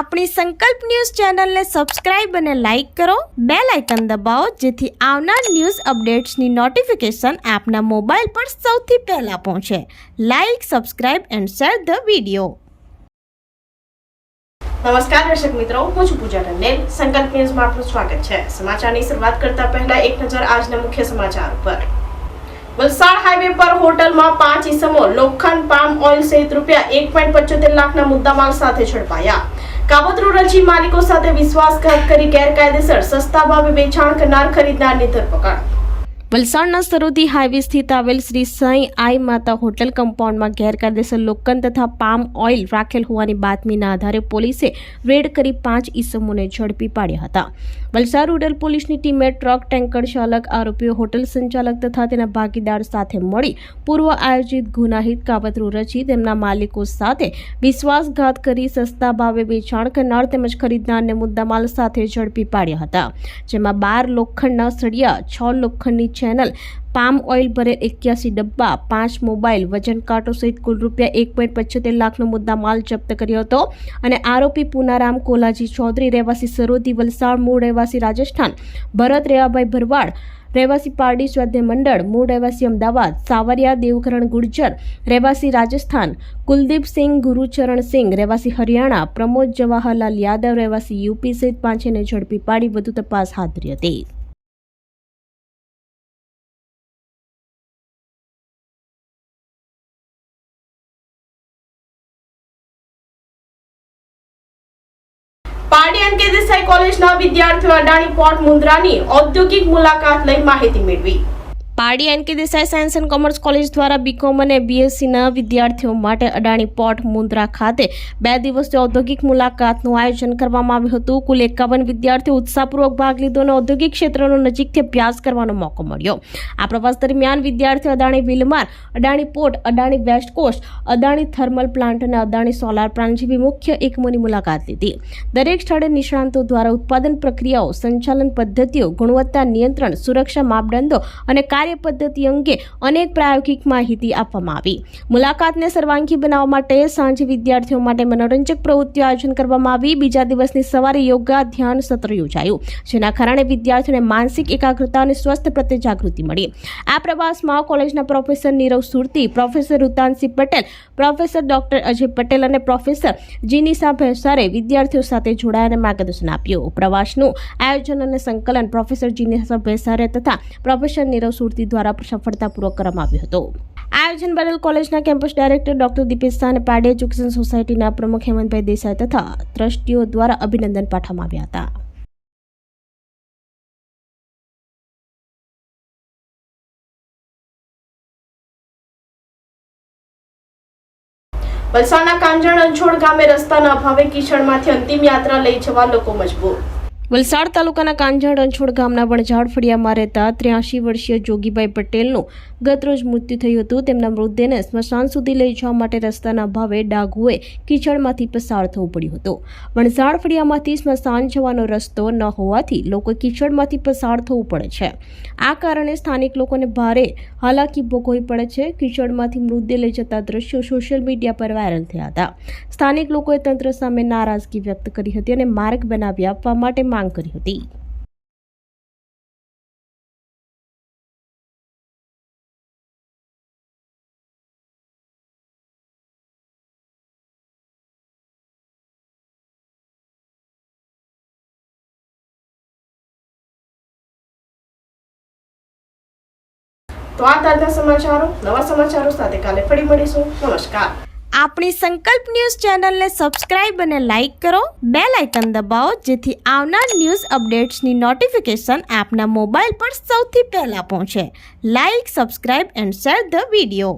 આપણી સંકલ્પ ન્યૂઝ ચેનલને સબસ્ક્રાઇબ અને લાઇક કરો, બેલ આઇકન દબાવો જેથી આવનાર ન્યૂઝ અપડેટ્સની નોટિફિકેશન આપના મોબાઈલ પર સૌથી પહેલા પહોંચે. Like, subscribe and share the video. નમસ્કાર દર્શક મિત્રો, હું છું પૂજા ટંડેલ. સંકલ્પ ન્યૂઝમાં આપનું સ્વાગત છે. સમાચારની શરૂઆત કરતા પહેલા એક નજર આજના મુખ્ય સમાચાર પર. વલસાડ હાઈવે પર હોટલમાં 5 ઈસમો લોખંડ પામ ઓઇલ સહિત ₹1.75 લાખના મુદ્દામાલ સાથે ઝડપાયા. કાબોદ રૂરલજી માલિકો સાથે વિશ્વાસઘાત કરી ગેરકાયદેસર સસ્તા ભાવે વેચાણ કરનાર ખરીદનારની ધરપકડ. વલસાડના સરોદી હાઈવે સ્થિત આવેલ શ્રી સાંઈ આઈ માતા હોટલ કમ્પાઉન્ડમાં ગેરકાયદેસર લોખંડ તથા પામ ઓઇલ રાખેલ હોવાની બાતમીના આધારે પોલીસે રેડ કરી 5 ઈસમોને ઝડપી પાડ્યા હતા. વલસાડ રૂરલ પોલીસની ટીમે ટ્રક ટેન્કર ચાલક, આરોપીઓ, હોટલ સંચાલક તથા તેના ભાગીદાર સાથે મળી પૂર્વ આયોજિત ગુનાહિત કાબોદ રૂરલજી તેમના માલિકો સાથે વિશ્વાસઘાત કરી સસ્તા ભાવે વેચાણ કરનાર તેમજ ખરીદનારને મુદ્દામાલ સાથે ઝડપી પાડ્યા હતા. જેમાં 12 લોખંડના સળિયા, 6 લોખંડની ચેનલ, પામ ઓઇલ ભરેલ 81 ડબ્બા, 5 મોબાઈલ, વજન કાંટો સહિત કુલ ₹1.75 લાખનો મુદ્દામાલ જપ્ત કર્યો હતો. અને આરોપી પૂનારામ કોલાજી ચૌધરી, રહેવાસી સરોદી વલસાડ, મૂળ રહેવાસી રાજસ્થાન, ભરત રેવાભાઈ ભરવાડ, રહેવાસી પારડી સ્વાધ્યાય મંડળ, મૂળ રહેવાસી અમદાવાદ, સાવરિયા દેવકરણ ગુર્જર, રહેવાસી રાજસ્થાન, કુલદીપસિંહ ગુરુચરણસિંહ, રહેવાસી હરિયાણા, પ્રમોદ જવાહરલાલ યાદવ, રહેવાસી યુપી સહિત 5ને ઝડપી પાડી વધુ તપાસ હાથ ધરી હતી. પારડી એન.કે. દેસાઈ કોલેજના વિદ્યાર્થીઓ અડાણી પોર્ટ મુન્દ્રાની ઔદ્યોગિક મુલાકાત લઈ માહિતી મેળવી. Pardi N K. Desai science and commerce college દ્વારા બીકોમ અને બીએસસીના વિદ્યાર્થીઓ માટે અડાણી પોર્ટ મુન્દ્રા ખાતે 2 દિવસીય ઔદ્યોગિક મુલાકાતનું આયોજન કરવામાં આવ્યું હતું. કુલ 51 વિદ્યાર્થીઓ ઉત્સાહપૂર્વક ભાગ લીધો અને ઔદ્યોગિક ક્ષેત્રનો નજીકથી અભ્યાસ કરવાનો મોકો મળ્યો. આ પ્રવાસ દરમિયાન વિદ્યાર્થીઓ Adani Wilmar, Adani port, Adani west coast, Adani thermal plant અને અદાણી સોલાર પ્લાન્ટ જેવી મુખ્ય એકમોની મુલાકાત લીધી. દરેક સ્થળે નિષ્ણાંતો દ્વારા ઉત્પાદન પ્રક્રિયાઓ, સંચાલન પદ્ધતિઓ, ગુણવત્તા નિયંત્રણ, સુરક્ષા માપદંડો અને પદ્ધતિ અંગે અનેક પ્રાયોગિક માહિતી આપવામાં આવી. મુલાકાતને સર્વાંગી બનાવવા માટે સાંજે વિદ્યાર્થીઓ માટે મનોરંજક પ્રવૃત્તિઓ આયોજન કરવામાં આવી. બીજા દિવસની સવારે યોગા ધ્યાન સત્ર યોજાયું, જેના કારણે વિદ્યાર્થીઓને માનસિક એકાગ્રતા અને સ્વાસ્થ્ય પ્રત્યે જાગૃતિ મળી. આ પ્રવાસમાં કોલેજના professor Nirav Surati, professor Rutansinh Patel, professor doctor Ajay Patel અને પ્રોફેસર જીનીસા ભેસારે વિદ્યાર્થીઓ સાથે જોડાયા અને માર્ગદર્શન આપ્યું. પ્રવાસનું આયોજન અને સંકલન પ્રોફેસર જીનીસા ભેસારે તથા પ્રોફેસર નીરવ સુરતી દ્વારા સફળતાપૂર્વક કરવામાં આવ્યું હતું. આયોજન બદલ કોલેજના campus director doctor Dipesh Shah અને પારડી એજ્યુકેશન સોસાયટીના પ્રમુખ હેમંતભાઈ દેસાઈ તથા ટ્રસ્ટીઓ દ્વારા અભિનંદન પાઠવવામાં આવ્યા હતા. વલસાડના કાંજણ અંછોડ ગામે રસ્તાના અભાવે કીચડમાંથી અંતિમ યાત્રા લઈ જવા લોકો મજબૂર. વલસાડ તાલુકાના કાંજણ રણછોડ ગામના વણઝાડ ફળિયામાં રહેતા 83 વર્ષીય જોગીભાઈ પટેલનું ગતરોજ મૃત્યુ થયું હતું. તેમના મૃતદેહને સ્મશાન સુધી લઈ જવા માટે રસ્તાના અભાવે ડાઘુએ કીચડમાંથી પસાર થવું પડ્યું હતું. વણઝાડ ફળિયામાંથી સ્મશાન જવાનો રસ્તો ન હોવાથી લોકો કીચડમાંથી પસાર થવું પડે છે. આ કારણે સ્થાનિક લોકોને ભારે હાલાકી ભોગવવી પડે છે. કીચડમાંથી મૃતદેહ લઈ જતા દ્રશ્યો સોશિયલ મીડિયા પર વાયરલ થયા હતા. સ્થાનિક લોકોએ તંત્ર સામે નારાજગી વ્યક્ત કરી હતી અને માર્ગ બનાવી આપવા માટે માંગ કરી હતી. તો આ તાજા સમાચારો, નવા સમાચારો સાથે કાલે ફરી મળીશું. નમસ્કાર. આપણી સંકલ્પ ન્યૂઝ ચેનલને સબસ્ક્રાઇબ અને લાઇક કરો, બેલ આઇકન દબાવો જેથી આવનાર ન્યૂઝ અપડેટ્સની નોટિફિકેશન આપના મોબાઈલ પર સૌથી પહેલા પહોંચે. Like, subscribe and share the video.